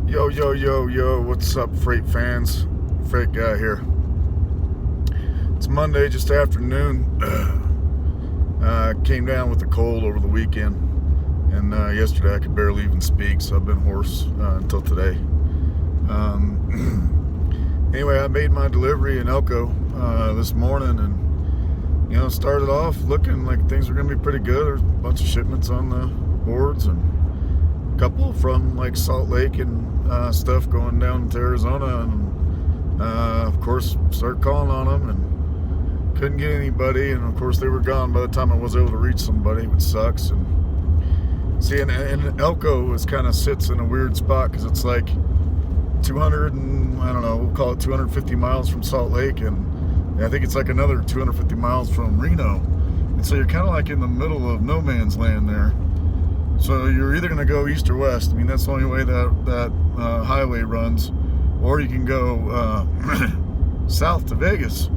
Yo, yo, yo, yo, what's up, freight fans? Freight guy here. It's Monday, just afternoon. Came down with a cold over the weekend, and yesterday I could barely even speak, so I've been hoarse until today. Anyway, I made my delivery in Elko this morning, and started off looking like things were going to be pretty good. There's a bunch of shipments on the boards, and a couple from like Salt Lake and stuff going down to Arizona, and of course started calling on them and couldn't get anybody, and of course they were gone by the time I was able to reach somebody, which sucks. And see, and Elko is kind of sits in a weird spot because it's like 200 and I don't know, we'll call it 250 miles from Salt Lake, and I think it's like another 250 miles from Reno, and so you're kind of like in the middle of no man's land there. So you're either going to go east or west. I mean, that's the only way that highway runs, or you can go south to Vegas.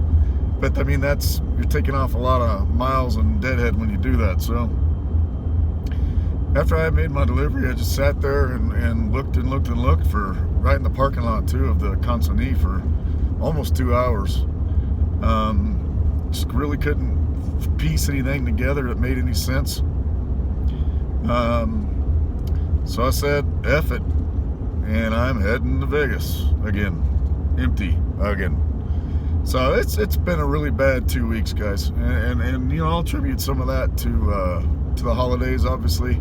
But I mean, you're taking off a lot of miles and deadhead when you do that. So after I made my delivery, I just sat there and looked and looked and looked for right in the parking lot too of the consignee for almost 2 hours. Just really couldn't piece anything together that made any sense. So I said, F it, and I'm heading to Vegas again, empty again. So it's been a really bad 2 weeks, guys, and I'll attribute some of that to the holidays, obviously.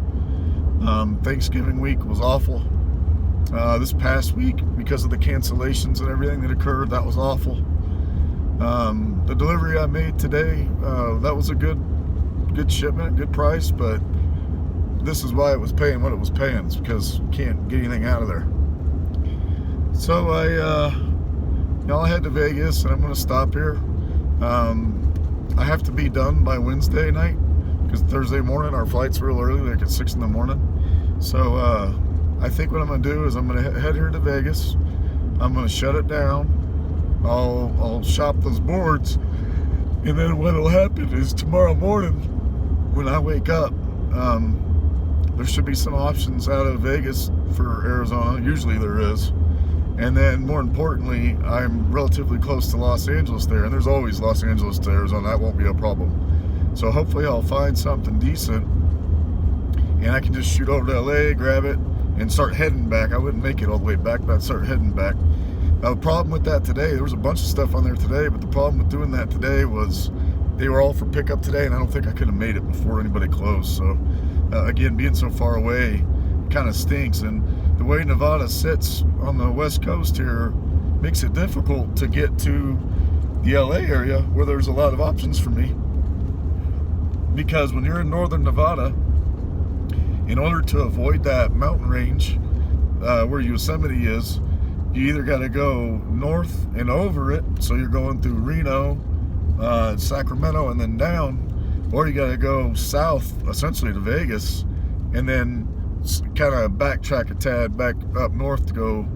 Thanksgiving week was awful. This past week, because of the cancellations and everything that occurred, that was awful. The delivery I made today, that was a good shipment, good price, but this is why it was paying what it was paying. It's because you can't get anything out of there. So I head to Vegas, and I'm going to stop here. I have to be done by Wednesday night because Thursday morning our flight's real early, like at 6 in the morning. So I think what I'm going to do is I'm going to head here to Vegas. I'm going to shut it down. I'll shop those boards, and then what'll happen is tomorrow morning when I wake up, there should be some options out of Vegas for Arizona. Usually there is. And then more importantly, I'm relatively close to Los Angeles there, and there's always Los Angeles to Arizona. That won't be a problem. So hopefully I'll find something decent, and I can just shoot over to LA, grab it, and start heading back. I wouldn't make it all the way back, but I'd start heading back. Now, the problem with that today, there was a bunch of stuff on there today, but the problem with doing that today was they were all for pickup today, and I don't think I could have made it before anybody closed. So again, being so far away kind of stinks, and the way Nevada sits on the west coast here makes it difficult to get to the LA area where there's a lot of options for me, because when you're in northern Nevada, in order to avoid that mountain range where Yosemite is, you either got to go north and over it, so you're going through Reno, Sacramento, and then down, or you got to go south, essentially to Vegas, and then kind of backtrack a tad back up north to go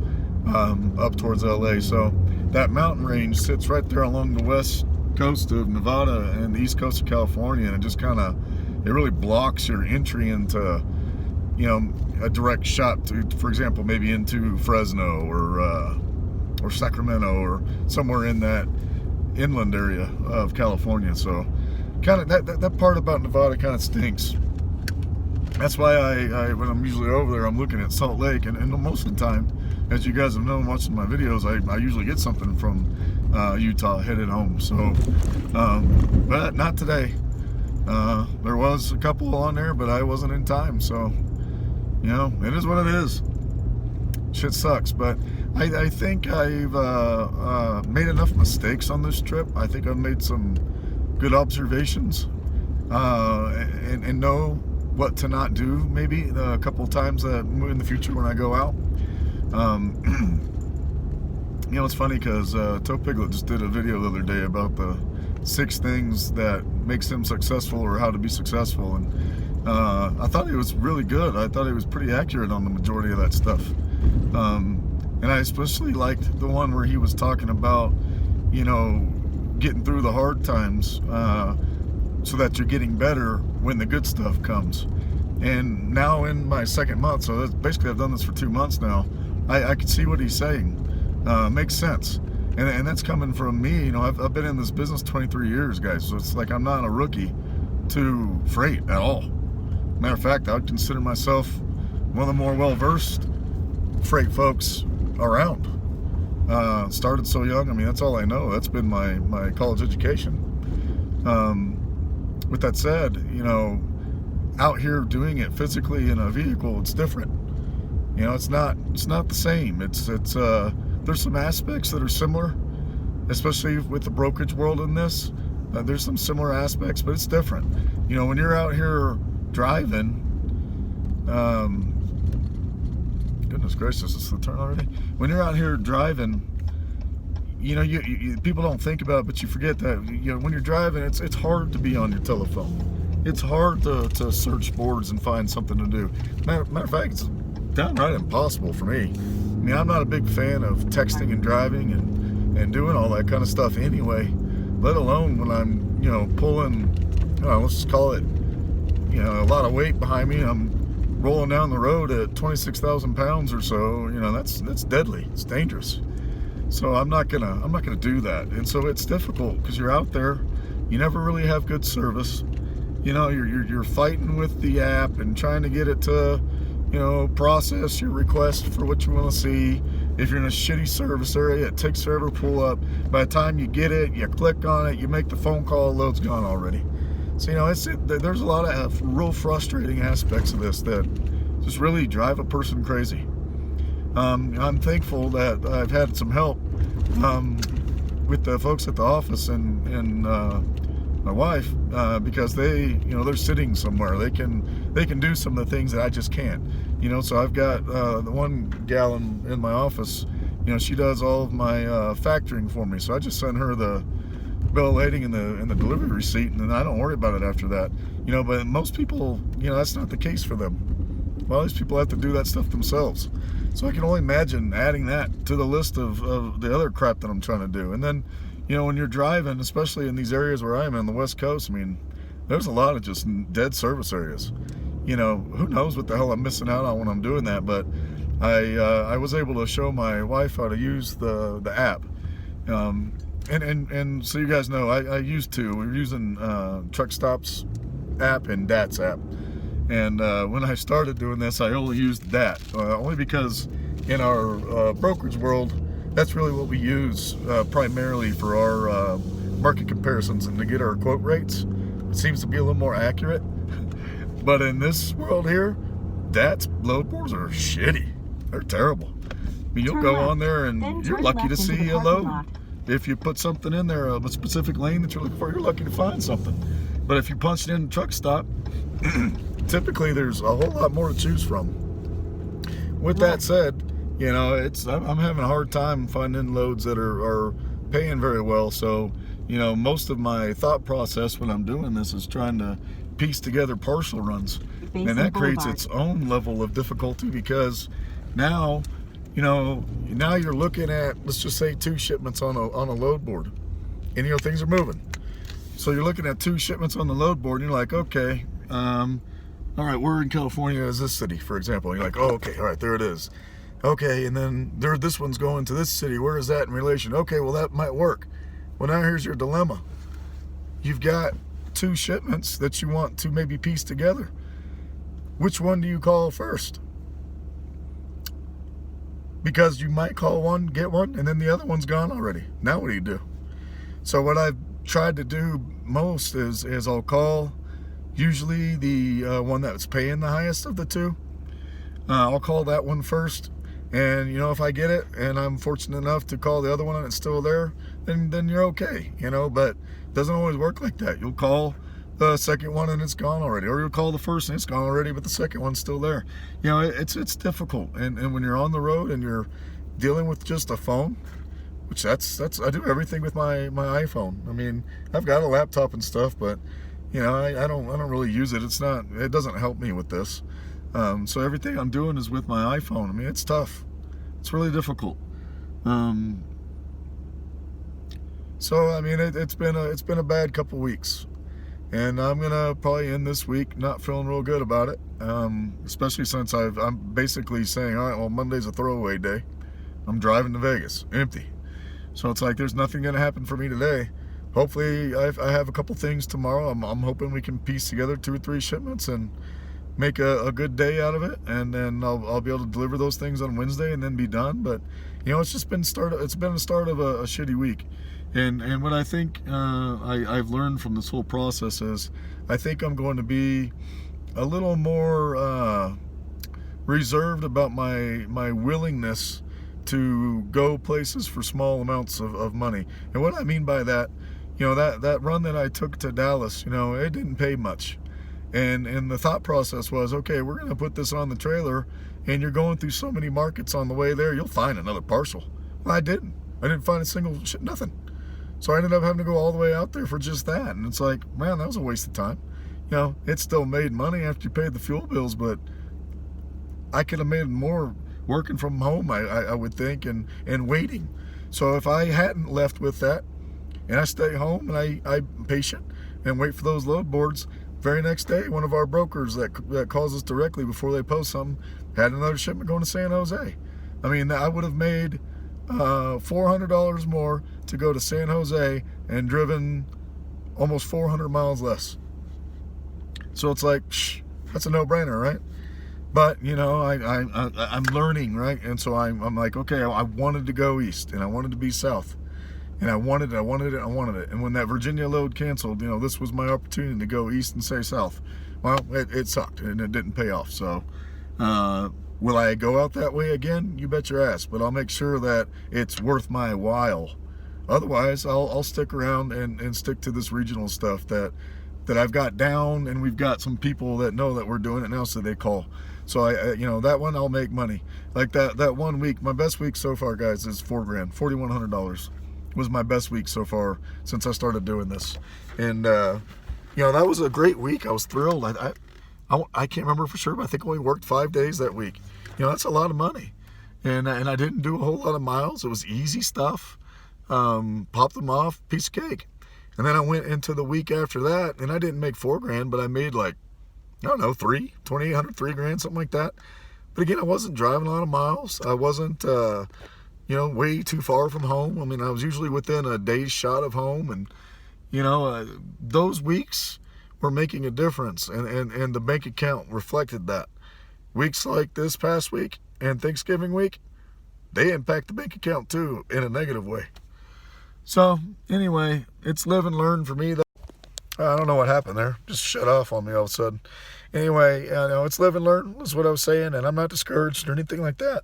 up towards LA. So that mountain range sits right there along the west coast of Nevada and the east coast of California, and it just it really blocks your entry into a direct shot to, for example, maybe into Fresno or Sacramento or somewhere in that inland area of California. So kind of that part about Nevada kind of stinks. That's why I when I'm usually over there, I'm looking at Salt Lake, and most of the time, as you guys have known watching my videos, I usually get something from Utah headed home. So but not today. There was a couple on there, but I wasn't in time, so it is what it is. Shit sucks, but I think I've made enough mistakes on this trip. I think I've made some good observations and know what to not do maybe a couple times in the future when I go out. It's funny because Toe Piglet just did a video the other day about the 6 things that makes him successful, or how to be successful, and I thought it was really good. I thought it was pretty accurate on the majority of that stuff, and I especially liked the one where he was talking about getting through the hard times so that you're getting better when the good stuff comes. And now in my second month, so that's basically I've done this for 2 months now, I can see what he's saying. Makes sense. And that's coming from me. You know, I've been in this business 23 years, guys. So it's like I'm not a rookie to freight at all. Matter of fact, I would consider myself one of the more well-versed freight folks around. Started so young. I mean, that's all I know. That's been my college education. With that said, you know, out here doing it physically in a vehicle, it's different. You know, it's not the same. It's there's some aspects that are similar, especially with the brokerage world in this. There's some similar aspects, but it's different. You know, when you're out here driving, goodness gracious, is the turn already? When you're out here driving, you know, you people don't think about it, but you forget that, you know, when you're driving, it's hard to be on your telephone. It's hard to search boards and find something to do. Matter of fact, it's downright impossible for me. I mean, I'm not a big fan of texting and driving and doing all that kind of stuff anyway, let alone when I'm, you know, pulling, you know, let's just call it, you know, a lot of weight behind me. I'm rolling down the road at 26,000 pounds or so. You know, that's deadly. It's dangerous. So I'm not gonna do that. And so it's difficult because you're out there, you never really have good service. You know, you're fighting with the app and trying to get it to, you know, process your request for what you want to see. If you're in a shitty service area, it takes forever to pull up. By the time you get it, you click on it, you make the phone call, load's gone already. So, you know, there's a lot of real frustrating aspects of this that just really drive a person crazy. I'm thankful that I've had some help with the folks at the office and my wife, because they, you know, they're sitting somewhere. They can do some of the things that I just can't. You know, so I've got the one gal in my office. You know, she does all of my factoring for me. So I just send her the bill of lading and the delivery receipt, and then I don't worry about it after that. You know, but most people, you know, that's not the case for them. A lot of these people have to do that stuff themselves. So I can only imagine adding that to the list of the other crap that I'm trying to do. And then, you know, when you're driving, especially in these areas where I am on the West Coast, I mean, there's a lot of just dead service areas. You know, who knows what the hell I'm missing out on when I'm doing that, but I was able to show my wife how to use the app. And so you guys know, I used to. We were using Truck Stops app and DAT's app. And when I started doing this, I only used that, only because in our brokerage world, that's really what we use primarily for our market comparisons and to get our quote rates. It seems to be a little more accurate. But in this world here, DAT's load boards are shitty. They're terrible. I mean, you'll go on there and you're lucky to see a load. If you put something in there, a specific lane that you're looking for, you're lucky to find something. But if you punch it in a truck stop, typically there's a whole lot more to choose from. With that said, you know, I'm having a hard time finding loads that are paying very well. So, you know, most of my thought process when I'm doing this is trying to piece together partial runs. And that creates its own level of difficulty because now, you know, now you're looking at, let's just say 2 shipments on a load board. And, you know, things are moving. So you're looking at 2 shipments on the load board and you're like, okay, all right, we're in California as this city, for example. And you're like, oh, okay, all right, there it is. Okay, and then this one's going to this city. Where is that in relation? Okay, well, that might work. Well, now here's your dilemma. You've got 2 shipments that you want to maybe piece together. Which one do you call first? Because you might call one, get one, and then the other one's gone already. Now what do you do? So what I've tried to do most is I'll call usually the one that's paying the highest of the 2. I'll call that one first. And, you know, if I get it and I'm fortunate enough to call the other one and it's still there, then you're okay, you know, but it doesn't always work like that. You'll call the second one and it's gone already, or you'll call the first and it's gone already, but the second one's still there. You know, it's difficult. And when you're on the road and you're dealing with just a phone, which that's I do everything with my iPhone. I mean, I've got a laptop and stuff, but you know, I don't really use it. It doesn't help me with this. So everything I'm doing is with my iPhone. I mean, it's tough. It's really difficult. So I mean, it's been a bad couple weeks, And I'm gonna probably end this week not feeling real good about it, especially since I'm basically saying, all right, well, Monday's a throwaway day. I'm driving to Vegas, empty. So it's like there's nothing gonna happen for me today. Hopefully, I have a couple things tomorrow. I'm hoping we can piece together 2 or 3 shipments and make a good day out of it, and then I'll be able to deliver those things on Wednesday and then be done. But it's just been it's been the start of a shitty week. And what I think I've learned from this whole process is I think I'm going to be a little more reserved about my willingness to go places for small amounts of money. And what I mean by that, that run that I took to Dallas, it didn't pay much. And the thought process was, okay, we're going to put this on the trailer, and you're going through so many markets on the way there, you'll find another parcel. Well, I didn't. I didn't find a single nothing. So I ended up having to go all the way out there for just that. And it's like, man, that was a waste of time. It still made money after you paid the fuel bills, but I could have made more working from home, I would think, and waiting. So if I hadn't left with that, and I stay home and I'm patient and wait for those load boards, very next day, one of our brokers that calls us directly before they post something had another shipment going to San Jose. I mean, I would have made $400 more to go to San Jose and driven almost 400 miles less. So it's like, that's a no-brainer, right? But I'm learning, right? And so I'm like, okay, I wanted to go east and I wanted to be south, and I wanted it. And when that Virginia load canceled, this was my opportunity to go east and stay south. Well, it sucked and it didn't pay off. So will I go out that way again? You bet your ass. But I'll make sure that it's worth my while. Otherwise, I'll stick around and stick to this regional stuff that I've got down, and we've got some people that know that we're doing it now, so they call. So that one I'll make money. Like that 1 week, my best week so far, guys, is $4,000, $4,100 was my best week so far since I started doing this. And that was a great week. I was thrilled. I can't remember for sure, but I think I only worked 5 days that week. That's a lot of money, and I didn't do a whole lot of miles. It was easy stuff. Popped them off, piece of cake. And then I went into the week after that, and I didn't make $4,000, but I made like, I don't know, $2,800, $3,000, something like that. But again, I wasn't driving a lot of miles. I wasn't, way too far from home. I mean, I was usually within a day's shot of home, and those weeks were making a difference, and the bank account reflected that. Weeks like this past week and Thanksgiving week, they impact the bank account too in a negative way. So anyway, it's live and learn for me. I don't know what happened there. Just shut off on me all of a sudden. Anyway, it's live and learn is what I was saying, and I'm not discouraged or anything like that.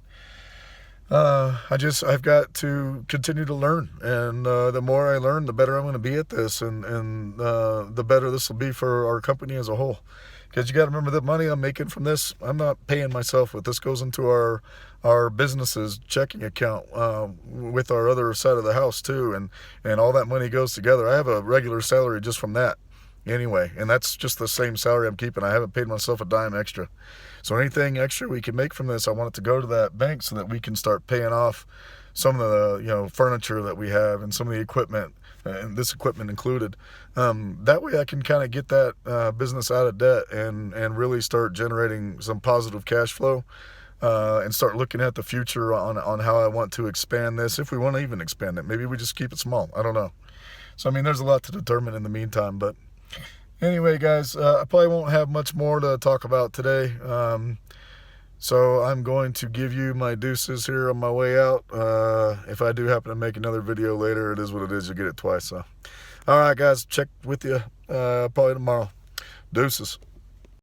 I've got to continue to learn, and the more I learn, the better I'm going to be at this, and the better this will be for our company as a whole. Because you got to remember, the money I'm making from this, I'm not paying myself with. This goes into our business's checking account with our other side of the house too, and all that money goes together. I have a regular salary just from that anyway, and that's just the same salary I'm keeping. I haven't paid myself a dime extra. So anything extra we can make from this, I want it to go to that bank so that we can start paying off some of the furniture that we have and some of the equipment, and this equipment included. That way I can kind of get that business out of debt and really start generating some positive cash flow, and start looking at the future on how I want to expand this, if we want to even expand it. Maybe we just keep it small. I don't know. So, I mean, there's a lot to determine in the meantime. But anyway, guys, I probably won't have much more to talk about today. So I'm going to give you my deuces here on my way out. If I do happen to make another video later, it is what it is. You get it twice. So, all right, guys, check with you probably tomorrow. Deuces.